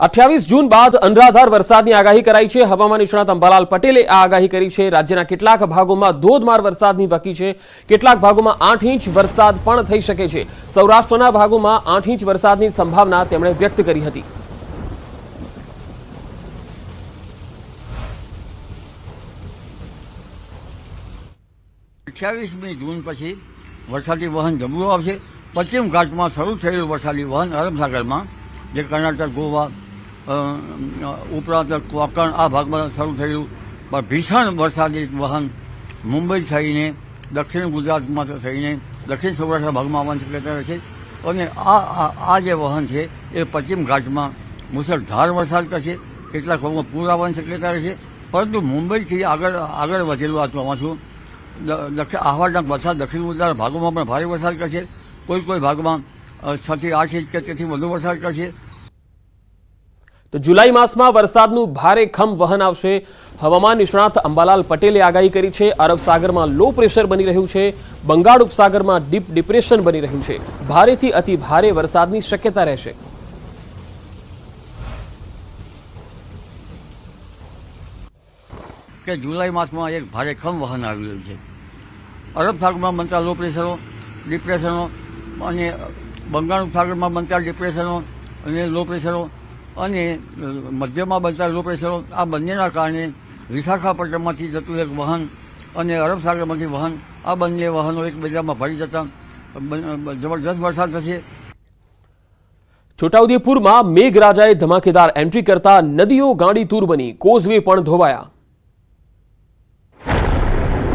28 જૂન બાદ અનરાધાર વરસાદની આગાહી કરાઈ છે। હવામાન નિષ્ણાત અંબાલાલ પટેલે આ આગાહી કરી છે। રાજ્યના કેટલાક ભાગોમાં ધોધમાર વરસાદની વકી છે। કેટલાક ભાગોમાં 8 ઇંચ વરસાદ પણ થઈ શકે છે। સૌરાષ્ટ્રના ભાગોમાં 8 ઇંચ વરસાદની સંભાવના તેમણે વ્યક્ત કરી હતી। जून पछी वरसादी वहन जबरू आवशे। पश्चिम घाट में शुरू थयेलुं वरसादी वहन अरब सागर में जे कर्नाटक गोवा उपरांत कोकण आ भाग में शुरू थयेलुं पण भीषण वरसादी वहन मुंबई थईने दक्षिण गुजरात में थईने दक्षिण सौराष्ट्र भाग में आवવાની शक्यता रहे छे। અને આ જે વહન છે એ પશ્ચિમ ઘાટમાં મુસળધાર વરસાદ કરશે। કેટલાક ભાગમાં પૂર આવવાની શક્યતા રહેશે। પરંતુ મુંબઈથી આગળ વધેલું આ ચોમાસું આહવાના વરસાદ દક્ષિણ ગુજરાત ભાગોમાં પણ ભારે વરસાદ કરશે। કોઈ ભાગમાં 6 થી 8 ઇંચ કે તેથી વધુ વરસાદ કરશે। તો જુલાઈ માસમાં વરસાદનું ભારે ખમ વહન આવશે। હવામાન નિષ્ણાત અંબાલાલ પટેલે આગાહી કરી છે। અરબ સાગરમાં લો પ્રેશર બની રહ્યું છે। બંગાળ ઉપસાગરમાં ડીપ ડિપ્રેશન બની રહ્યું છે। ભારેથી અતિ ભારે વરસાદની શક્યતા રહેશે। કે જુલાઈ માસમાં એક ભારે ખમ વહન આવી રહ્યું છે। અરબ સાગરમાં બનતા લો પ્રેશરો ડિપ્રેશનો અને બંગાળ ઉપસાગરમાં બનતા ડિપ્રેશનો અને લો પ્રેશરો અને મધ્યમાં બનતા લો પ્રેશરો આ બંનેના કારણે વિશાખાપટ્ટનમથી જતું એક વહન અને અરબ સાગરમાંથી વહન આ બંને વહનો એકબીજામાં ભળી જતા જબરજસ્ત વરસાદ થશે। છોટાઉદેપુરમાં મેઘરાજાએ ધમાકેદાર એન્ટ્રી કરતા નદીઓ ગાંડીતુર બની। કોઝવે પણ ધોવાયા।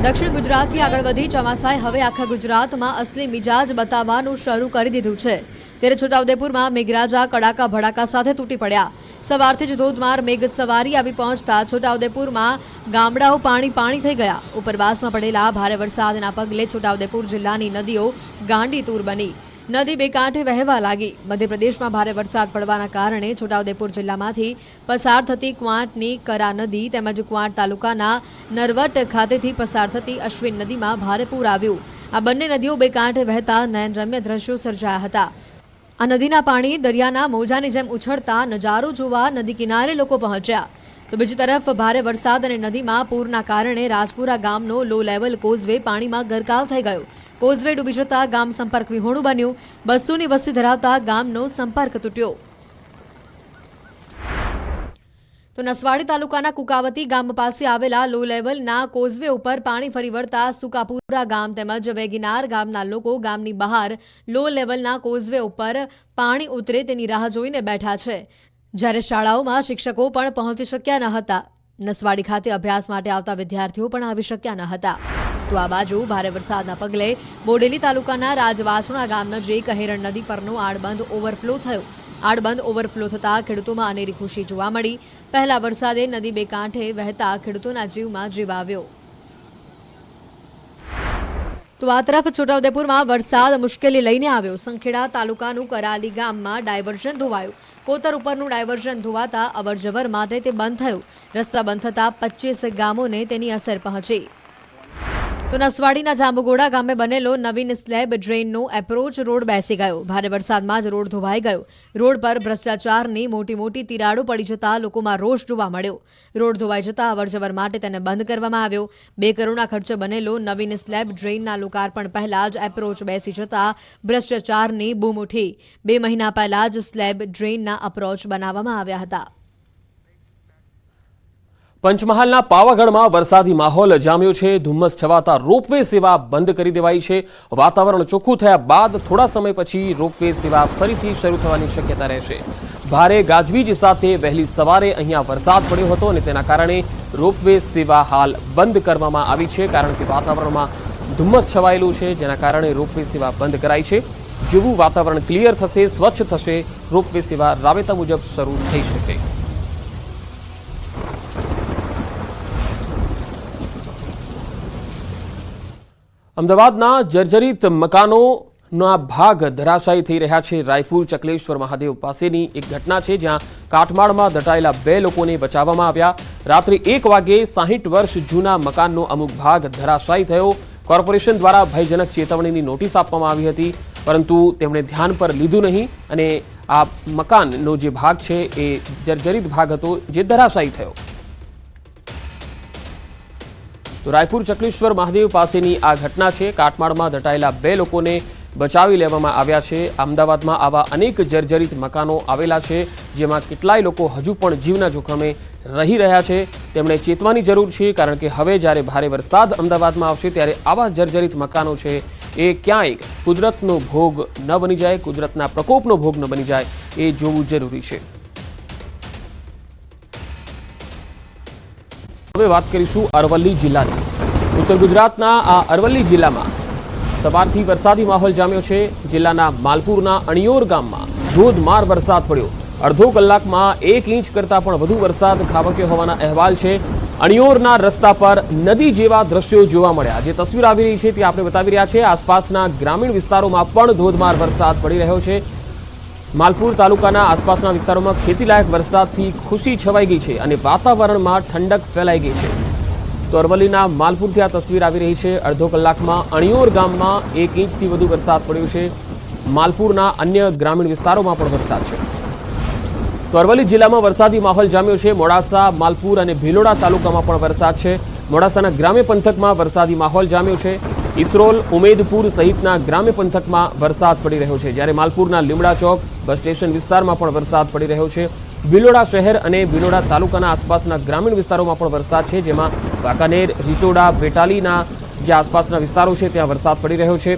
દક્ષિણ ગુજરાતથી આગળ વધી ચોમાસાએ હવે આખા ગુજરાતમાં અસલી મિજાજ બતાવવાનું શરૂ કરી દીધું છે। ત્યારે છોટાઉદેપુરમાં મેઘરાજા કડાકા ભડાકા સાથે તૂટી પડ્યા। સવારથી જ ધોધમાર મેઘ સવારી આવી પહોંચતા છોટાઉદેપુરમાં ગામડાઓ પાણી થઈ ગયા। ઉપરવાસમાં પડેલા ભારે વરસાદના પગલે છોટાઉદેપુર જિલ્લાની નદીઓ ગાંડીતુર બની। નદી બે કાંઠે વહેવા લાગી। મધ્યપ્રદેશમાં ભારે વરસાદ પડવાના કારણે છોટાઉદેપુર જિલ્લામાંથી પસાર થતી ક્વાંટની કરા નદી તેમજ ક્વાંટ તાલુકાના નરવટ ખાતેથી પસાર થતી અશ્વિન નદીમાં ભારે પૂર આવ્યું। આ બંને નદીઓ બે કાંઠે વહેતા નયનરમ્ય દ્રશ્યો સર્જાયા હતા। આ નદીના પાણી દરિયાના મોજાની જેમ ઉછળતા નજારો જોવા નદી કિનારે લોકો પહોંચ્યા। તો બીજી તરફ ભારે વરસાદ અને નદીમાં પૂરના કારણે રાજપુરા ગામનો લો લેવલ કોઝવે પાણીમાં ગરકાવ થઈ ગયો। કોઝવે ડૂબી જતા ગામ સંપર્ક વિહોણું બન્યું। 200ની વસ્તી ધરાવતા ગામનો સંપર્ક તૂટ્યો। તો નસવાડી તાલુકાના કુકાવતી ગામ પાસે આવેલા લો લેવલના કોઝવે ઉપર પાણી ફરી વળતા સુકાપુરા ગામ તેમજ વેગીનાર ગામના લોકો ગામની બહાર લો લેવલના કોઝવે ઉપર પાણી ઉતરે તેની રાહ જોઈને બેઠા છે। જ્યારે શાળાઓમાં શિક્ષકો પણ પહોંચી શક્યા ન હતા। નસવાડી ખાતે અભ્યાસ માટે આવતા વિદ્યાર્થીઓ પણ આવી શક્યા ન હતા। તો આ બાજુ ભારે વરસાદના પગલે બોડેલી તાલુકાના રાજવાસણા ગામ નજીક હેરણ નદી પરનો આડબંધ ઓવરફ્લો થયો। આડબંધ ઓવરફ્લો થતા ખેડૂતોમાં અનેરી ખુશી જોવા મળી। પહેલા વરસાદે નદી બે કાંઠે વહેતા ખેડૂતોના જીવમાં જીવ આવ્યો। તો આ તરફ છોટાઉદેપુરમાં વરસાદ મુશ્કેલી લઈને આવ્યો। સંખેડા તાલુકાનું કરાલી ગામમાં ડાયવર્ઝન ધોવાયું। કોતર ઉપરનું ડાયવર્ઝન ધોવાતા અવરજવર માટે તે બંધ થયું। રસ્તા બંધ થતા 25 ગામોને તેની અસર પહોંચી। તો નસવાડીના જાંબુગોડા ગામે બનેલો નવીન સ્લેબ ડ્રેનનો એપ્રોચ રોડ બેસી ગયો। ભારે વરસાદમાં જ રોડ ધોવાઈ ગયો। રોડ પર ભ્રષ્ટાચારની મોટી તિરાડો પડી જતા લોકોમાં રોષ જોવા મળ્યો। રોડ ધોવાઈ જતા અવરજવર માટે તેને બંધ કરવામાં આવ્યો। 2 કરોડના ખર્ચે બનેલો નવીન સ્લેબ ડ્રેનના લોકાર્પણ પહેલા જ એપ્રોચ બેસી જતા ભ્રષ્ટાચારની બૂમ ઉઠી। 2 મહિના પહેલા જ સ્લેબ ડ્રેનના એપ્રોચ બનાવવામાં આવ્યા હતા। પંચમહાલના પાવાગઢમાં વરસાદી માહોલ જામ્યો છે। ધુમ્મસ છવાતા રોપવે સેવા બંધ કરી દેવાઈ છે। વાતાવરણ ચોખ્ખું થયા બાદ થોડા સમય પછી રોપવે સેવા ફરીથી શરૂ થવાની શક્યતા રહેશે। ભારે ગાજવીજ સાથે વહેલી સવારે અહીંયા વરસાદ પડ્યો હતો અને તેના કારણે રોપવે સેવા હાલ બંધ કરવામાં આવી છે। કારણ કે વાતાવરણમાં ધુમ્મસ છવાયેલું છે, જેના કારણે રોપવે સેવા બંધ કરાઈ છે। જેવું વાતાવરણ ક્લિયર થશે, સ્વચ્છ થશે, રોપવે સેવા રાબેતા મુજબ શરૂ થઈ શકે। અમદાવાદના જર્જરિત મકાનોના ભાગ ધરાશાયી થઈ રહ્યા છે। રાયપુર ચકલેશ્વર મહાદેવ પાસેની એક ઘટના છે, જ્યાં કાટમાળમાં દટાયેલા 2 લોકોને બચાવવામાં આવ્યા। રાત્રે 1 વાગે 60 વર્ષ જૂના મકાનનો અમુક ભાગ ધરાશાયી થયો। કોર્પોરેશન દ્વારા ભયજનક ચેતવણીની નોટિસ આપવામાં આવી હતી, પરંતુ તેમણે ધ્યાન પર લીધું નહીં અને આ મકાનનો જે ભાગ છે એ જર્જરિત ભાગ હતો જે ધરાશાયી થયો. તો રાયપુર ચકલેશ્વર મહાદેવ પાસેની આ ઘટના છે. કાટમાળમાં દટાયેલા 2 લોકોને બચાવી લેવામાં આવ્યા છે. અમદાવાદમાં આવા અનેક જર્જરિત મકાનો આવેલા છે જેમાં કેટલાય લોકો હજુ પણ જીવના જોખમે રહી રહ્યા છે. તેમણે ચેતવાની જરૂર છે કારણ કે હવે જ્યારે ભારે વરસાદ અમદાવાદમાં આવશે ત્યારે આવા જર્જરિત મકાનો છે એ ક્યાંય કુદરતનો ભોગ ન બની જાય, કુદરતના પ્રકોપનો ભોગ ન બની જાય એ જોવું જરૂરી છે. હવે વાત કરીશું અરવલ્લી જિલ્લાની. ઉત્તર ગુજરાતના આ અરવલ્લી જિલ્લામાં સવારથી વરસાદી માહોલ જામ્યો છે. જિલ્લાના માલપુરના અણિયોર ગામમાં ધોધમાર વરસાદ પડ્યો. અડધો કલાકમાં 1 ઇંચ કરતાં પણ વધુ વરસાદ ખાબક્યો હોવાના અહેવાલ છે. અણિયોરના રસ્તા પર નદી જેવા દ્રશ્યો જોવા મળ્યા. જે તસવીર આવી રહી છે તે આપણે બતાવી રહ્યા છે. આસપાસના ગ્રામીણ વિસ્તારોમાં પણ ધોધમાર વરસાદ પડી રહ્યો છે. માલપુર તાલુકાના આસપાસના વિસ્તારોમાં ખેતીલાયક વરસાદથી ખુશી છવાઈ ગઈ છે અને વાતાવરણમાં ઠંડક ફેલાઈ ગઈ છે. તો અરવલ્લીના માલપુરથી આ તસવીર આવી રહી છે. અડધો કલાકમાં અણિયોર ગામમાં 1 ઇંચથી વધુ વરસાદ પડ્યો છે. માલપુરના અન્ય ગ્રામીણ વિસ્તારોમાં પણ વરસાદ છે. તો અરવલ્લી જિલ્લામાં વરસાદી માહોલ જામ્યો છે. મોડાસા, માલપુર અને ભિલોડા તાલુકામાં પણ વરસાદ છે. મોડાસાના ગ્રામ્ય પંથકમાં વરસાદી માહોલ જામ્યો છે. ઇસરોલ, ઉમેદપુર સહિતના ગ્રામ્ય પંથકમાં વરસાદ પડી રહ્યો છે. જ્યારે માલપુરના લીમડા ચોક બસ સ્ટેશન વિસ્તારમાં પણ વરસાદ પડી રહ્યો છે. ભિલોડા શહેર અને ભિલોડા તાલુકાના આસપાસના ગ્રામીણ વિસ્તારોમાં પણ વરસાદ છે. જેમાં વાંકાનેર, રીટોડા, બેટાલીના જે આસપાસના વિસ્તારો છે ત્યાં વરસાદ પડી રહ્યો છે.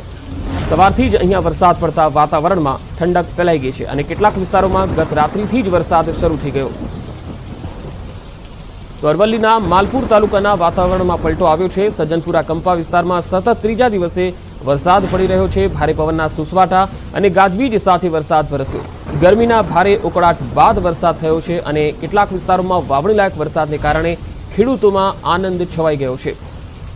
સવારથી જ અહીંયા વરસાદ પડતા વાતાવરણમાં ઠંડક ફેલાઈ ગઈ છે અને કેટલાક વિસ્તારોમાં ગત રાત્રિથી જ વરસાદ શરૂ થઈ ગયો. તો અરવલ્લીના માલપુર તાલુકાના વાતાવરણમાં પલટો આવ્યો છે. સજ્જનપુરા કંપા વિસ્તારમાં સતત 3જા દિવસે વરસાદ પડી રહ્યો છે. ભારે પવનના સુસવાટા અને ગાજવીજ સાથે વરસાદ વરસ્યો. ગરમીના ભારે ઉકળાટ બાદ વરસાદ થયો છે અને કેટલાક વિસ્તારોમાં વાવણીલાયક વરસાદને કારણે ખેડૂતોમાં આનંદ છવાઈ ગયો છે.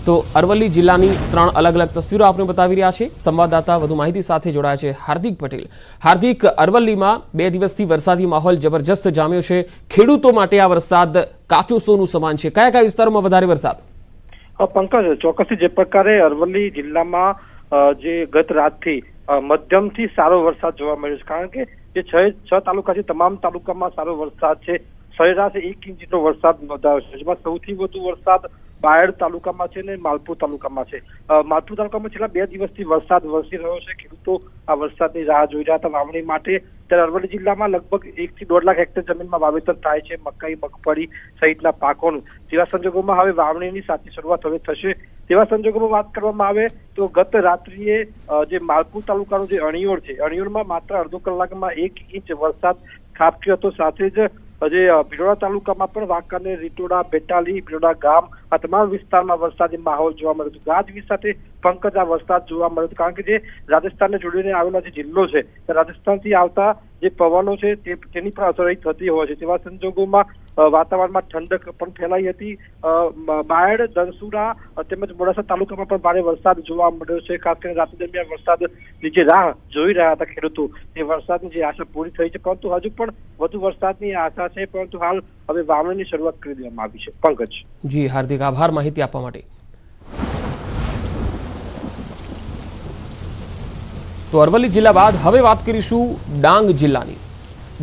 તો અરવલ્લી જિલ્લાની 3 અલગ અલગ તસવીરો આપણે બતાવી રહ્યા છે. સંવાદદાતા વધુ માહિતી સાથે જોડાયા છે હાર્દિક પટેલ. હાર્દિક, અરવલ્લીમાં 2 દિવસથી વરસાદી માહોલ જબરજસ્ત જામ્યો છે. ખેડૂતો માટે આ વરસાદ કાચું સોનું સમાન છે. કયા કયા વિસ્તારોમાં વધારે વરસાદ? પંકજ, ચોક્કસથી જે પ્રકારે અરવલ્લી જિલ્લામાં જે ગત રાતથી મધ્યમથી સારો વરસાદ જોવા મળ્યો છે. કારણ કે જે 6 તાલુકા છે તમામ તાલુકામાં સારો વરસાદ છે. સરેરાશ 1 ઇંચ જેટલો વરસાદ નોંધાયો છે. જેમાં સૌથી વધુ વરસાદ બાયડ તાલુકામાં છે ને માલપુર તાલુકામાં છે. માલપુર તાલુકામાં છેલ્લા 2 દિવસથી વરસાદ વરસી રહ્યો છે. ખેડૂતો આ વરસાદની રાહ જોઈ રહ્યા હતા વાવણી માટે. ત્યારે અરવલ્લી જિલ્લામાં લગભગ 1 થી 1.5 લાખ હેક્ટર જમીનમાં વાવેતર થાય છે મકાઈ, મગફળી સહિતના પાકોનું. તેવા સંજોગોમાં હવે વાવણીની સાચી શરૂઆત હવે થશે. તેવા સંજોગોમાં વાત કરવામાં આવે તો ગત રાત્રિએ જે માલપુર તાલુકાનો જે અણિયોર છે, અણિયોરમાં માત્ર અડધો કલાકમાં 1 ઇંચ વરસાદ ખાબક્યો હતો. સાથે જ જે ભિલોડા તાલુકામાં પણ વાંકાનેર, રીટોડા, બેટાલી, ભિલોડા ગામ આ તમામ વિસ્તારમાં વરસાદી માહોલ જોવા મળ્યો હતો. ગાજવીજ સાથે પંકજ આ વરસાદ જોવા મળ્યો હતો. કારણ કે જે રાજસ્થાનને જોડીને આવેલો જે જિલ્લો છે રાજસ્થાનથી આવતા જે પવનો છે તેની પણ અસર થતી હોય છે. તેવા સંજોગોમાં વાતાવરણમાં ઠંડક પણ ફેલાઈ હતી. બાયડ, ધનસુરા તેમજ મોડાસા તાલુકામાં પણ ભારે વરસાદ જોવા મળ્યો છે. ખાસ કરીને રાત્રિ દરમિયાન વરસાદની જે રાહ જોઈ રહ્યા હતા ખેડૂતો, એ વરસાદની જે આશા પૂરી થઈ છે. પરંતુ હજુ પણ વધુ વરસાદની આશા છે. પરંતુ હાલ હવે વાવણીની શરૂઆત કરી દેવામાં આવી છે. પંકજ. જી હાર્દિક, આભાર માહિતી આપવા માટે. તો અરવલ્લી જિલ્લા બાદ હવે વાત કરીશું ડાંગ જિલ્લાની.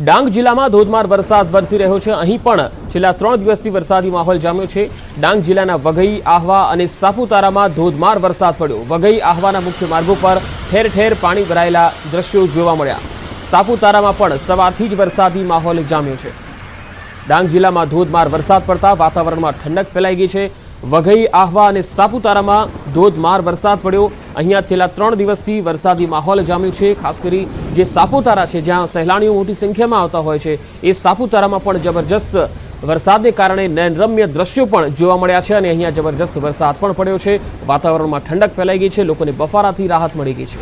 ડાંગ જિલ્લામાં ધોધમાર વરસાદ વરસી રહ્યો છે. અહીં પણ છેલ્લા 3 દિવસથી વરસાદી માહોલ જામ્યો છે. ડાંગ જિલ્લાના વઘઈ, આહવા અને સાપુતારામાં ધોધમાર વરસાદ પડ્યો. વઘઈ, આહવાના મુખ્ય માર્ગો પર ઠેર ઠેર પાણી ભરાયેલા દ્રશ્યો જોવા મળ્યા. સાપુતારામાં પણ સવારથી જ વરસાદી માહોલ જામ્યો છે. ડાંગ જિલ્લામાં ધોધમાર વરસાદ પડતા વાતાવરણમાં ઠંડક ફેલાઈ ગઈ છે. વઘઈ, આહવા અને સાપુતારામાં ધોધમાર વરસાદ પડ્યો. અહીંયા છેલ્લા 3 દિવસથી વરસાદી માહોલ જામ્યો છે. ખાસ કરી જે સાપુતારા છે જ્યાં સહેલાણીઓ મોટી સંખ્યામાં આવતા હોય છે, એ સાપુતારામાં પણ જબરજસ્ત વરસાદને કારણે નયનરમ્ય દ્રશ્યો પણ જોવા મળ્યા છે અને અહીંયા જબરજસ્ત વરસાદ પણ પડ્યો છે. વાતાવરણમાં ઠંડક ફેલાઈ ગઈ છે. લોકોને બફારાથી રાહત મળી ગઈ છે.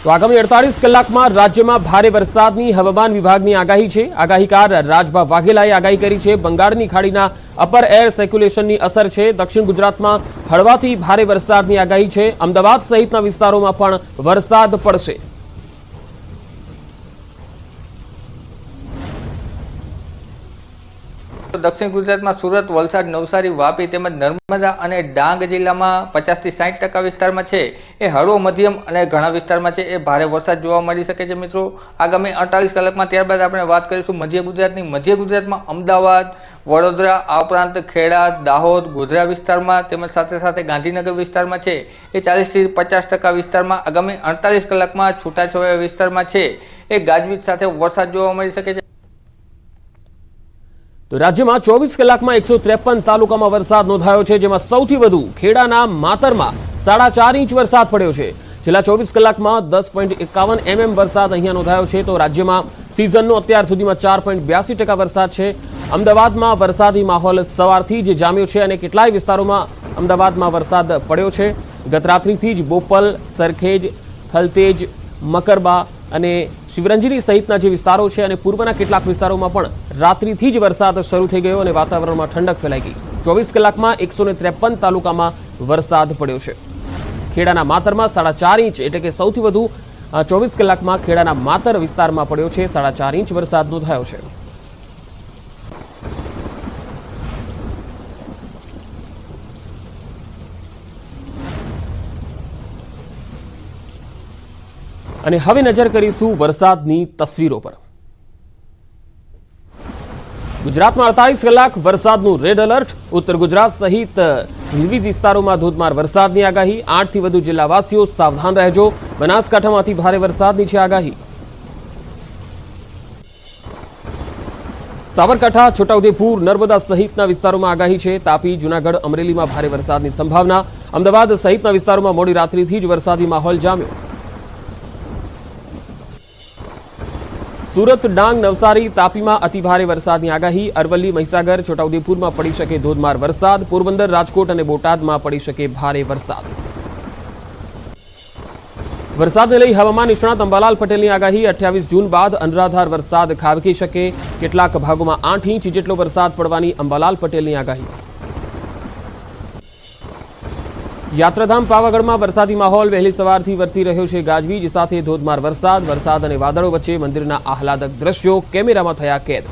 તો આગામી 48 કલાકમાં રાજ્યમાં ભારે વરસાદની હવામાન વિભાગની આગાહી છે. આગાહીકાર રાજભા વાઘેલાએ આગાહી કરી છે. બંગાળની ખાડીના અપર એર સર્ક્યુલેશનની અસર છે. દક્ષિણ ગુજરાતમાં હળવાથી ભારે વરસાદની આગાહી છે. અમદાવાદ સહિતના વિસ્તારોમાં પણ વરસાદ પડશે. દક્ષિણ ગુજરાતમાં સુરત, વલસાડ, નવસારી, વાપી તેમજ નર્મદા અને ડાંગ જિલ્લામાં 50 થી 60% વિસ્તારમાં છે એ હળવો મધ્યમ અને ઘણા વિસ્તારમાં છે એ ભારે વરસાદ જોવા મળી શકે છે મિત્રો આગામી 48 કલાકમાં। ત્યારબાદ આપણે વાત કરીશું મધ્ય ગુજરાતની। મધ્ય ગુજરાતમાં અમદાવાદ, વડોદરા આ ઉપરાંત ખેડા, દાહોદ, ગોધરા વિસ્તારમાં તેમજ સાથે સાથે ગાંધીનગર વિસ્તારમાં છે એ 40 થી 50% વિસ્તારમાં આગામી 48 કલાકમાં છૂટાછવાયા વિસ્તારમાં છે એ ગાજવીજ સાથે વરસાદ જોવા મળી શકે છે। તો રાજ્યમાં 24 કલાકમાં 153 તાલુકામાં વરસાદ નોંધાયો છે, જેમાં સૌથી વધુ ખેડાના માતરમાં 4.5 ઇંચ વરસાદ પડ્યો છે। છેલ્લા 24 કલાકમાં 10.51 mm વરસાદ અહીંયા નોંધાયો છે। તો રાજ્યમાં સિઝનનો અત્યાર સુધીમાં 4.82% વરસાદ છે। અમદાવાદમાં વરસાદી માહોલ સવારથી જ જામ્યો છે અને કેટલાય વિસ્તારોમાં અમદાવાદમાં વરસાદ પડ્યો છે। ગત રાત્રિથી જ બોપલ, સરખેજ, થલતેજ, મકરબા અને શિવરંજની સહિતના જે વિસ્તારો છે અને પૂર્વના કેટલાક વિસ્તારોમાં પણ રાત્રિથી જ વરસાદ શરૂ થઈ ગયો અને વાતાવરણમાં ઠંડક ફેલાઈ ગઈ। 24 કલાકમાં 153 તાલુકામાં વરસાદ પડ્યો છે। ખેડાના માતરમાં 4.5 ઇંચ એટલે કે સૌથી વધુ 24 કલાકમાં ખેડાના માતર વિસ્તારમાં પડ્યો છે। 4.5 ઇંચ વરસાદ નોંધાયો છે। અને હવે નજર કરીશું વરસાદની તસવીરો પર। ગુજરાતમાં 48 કલાક વરસાદનું રેડ એલર્ટ। ઉત્તર ગુજરાત સહિત વિવિધ વિસ્તારોમાં ધોધમાર વરસાદની આગાહી। 8 થી વધુ જિલ્લાવાસીઓ સાવધાન રહેજો। બનાસકાંઠામાંથી ભારે વરસાદની છે આગાહી। સાબરકાંઠા, છોટાઉદેપુર, નર્મદા સહિતના વિસ્તારોમાં આગાહી છે। તાપી, જૂનાગઢ, અમરેલીમાં ભારે વરસાદની સંભાવના। અમદાવાદ સહિતના વિસ્તારોમાં મોડી રાત્રિથી જ વરસાદી માહોલ જામ્યો। સુરત, ડાંગ, નવસારી, તાપીમાં અતિભારે વરસાદની આગાહી। અરવલ્લી, મહીસાગર, છોટાઉદેપુરમાં પડી શકે ધોધમાર વરસાદ। પોરબંદર, રાજકોટ અને બોટાદમાં પડી શકે ભારે વરસાદ। વરસાદને લઈ હવામાન નિષ્ણાત અંબાલાલ પટેલની આગાહી। 28 જૂન બાદ અનરાધાર વરસાદ ખાબકી શકે। કેટલાક ભાગોમાં 8 ઇંચ જેટલો વરસાદ પડવાની અંબાલાલ પટેલની આગાહી। યાત્રાધામ પાવાગઢમાં વરસાદી માહોલ વહેલી સવારથી વરસી રહ્યો છે। ગાજવીજ સાથે ધોધમાર વરસાદ અને વાદળો વચ્ચે મંદિરના આહલાદક દ્રશ્યો કેમેરામાં થયા કેદ।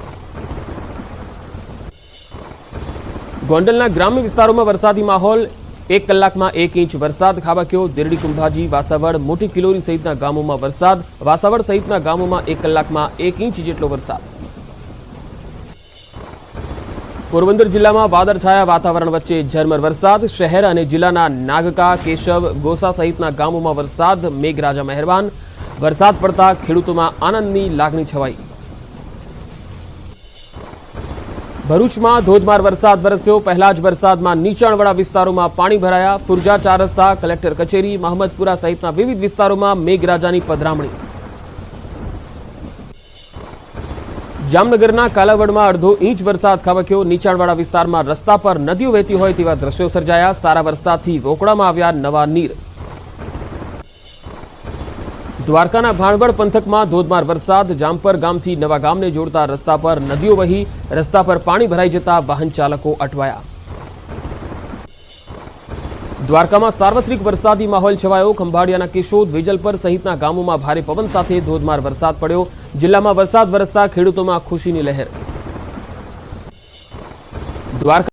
ગોંડલના ગ્રામ્ય વિસ્તારોમાં વરસાદી માહોલ। 1 કલાકમાં 1 ઇંચ વરસાદ ખાબક્યો। દિરડી, કુંભાજી, વાસાવડ, મોટી કિલોરી સહિતના ગામોમાં વરસાદ। વાસાવડ સહિતના ગામોમાં 1 કલાકમાં 1 ઇંચ જેટલો વરસાદ। પોરબંદર જિલ્લામાં વાદળછાયા વાતાવરણ વચ્ચે ઝરમર વરસાદ। શહેર અને જિલ્લાના નાગકા, કેશવ, ગોસા સહિતના ગામોમાં વરસાદ। મેઘરાજા મહેરબાન। વરસાદ પડતા ખેડૂતોમાં આનંદની લાગણી છવાઈ। ભરૂચમાં ધોધમાર વરસાદ વરસ્યો। પહેલા જ વરસાદમાં નીચાણવાળા વિસ્તારોમાં પાણી ભરાયા। ફુરજા, 4 રસ્તા, કલેક્ટર કચેરી, મહમદપુરા સહિતના વિવિધ વિસ્તારોમાં મેઘરાજાની પધરામણી। જામનગરના કાલાવડમાં અડધો ઇંચ વરસાદ ખાબક્યો। નીચાણવાળા વિસ્તારમાં રસ્તા પર નદીઓ વહેતી હોય તેવા દ્રશ્યો સર્જાયા। સારા વરસાદથી રોકડામાં આવ્યા નવા નીર। દ્વારકાના ભાણવડ પંથકમાં ધોધમાર વરસાદ। જામપર ગામથી નવા ગામને જોડતા રસ્તા પર નદીઓ વહી રસ્તા પર પાણી ભરાઈ જતા વાહન ચાલકો અટવાયા। દ્વારકામાં સાર્વત્રિક વરસાદી માહોલ છવાયો। ખંભાળિયાના કેશોદ, વેજલપર સહિતના ગામોમાં ભારે પવન સાથે ધોધમાર વરસાદ પડ્યો। જિલ્લામાં વરસાદ વરસતા ખેડૂતોમાં ખુશીની લહેર। દ્વારકા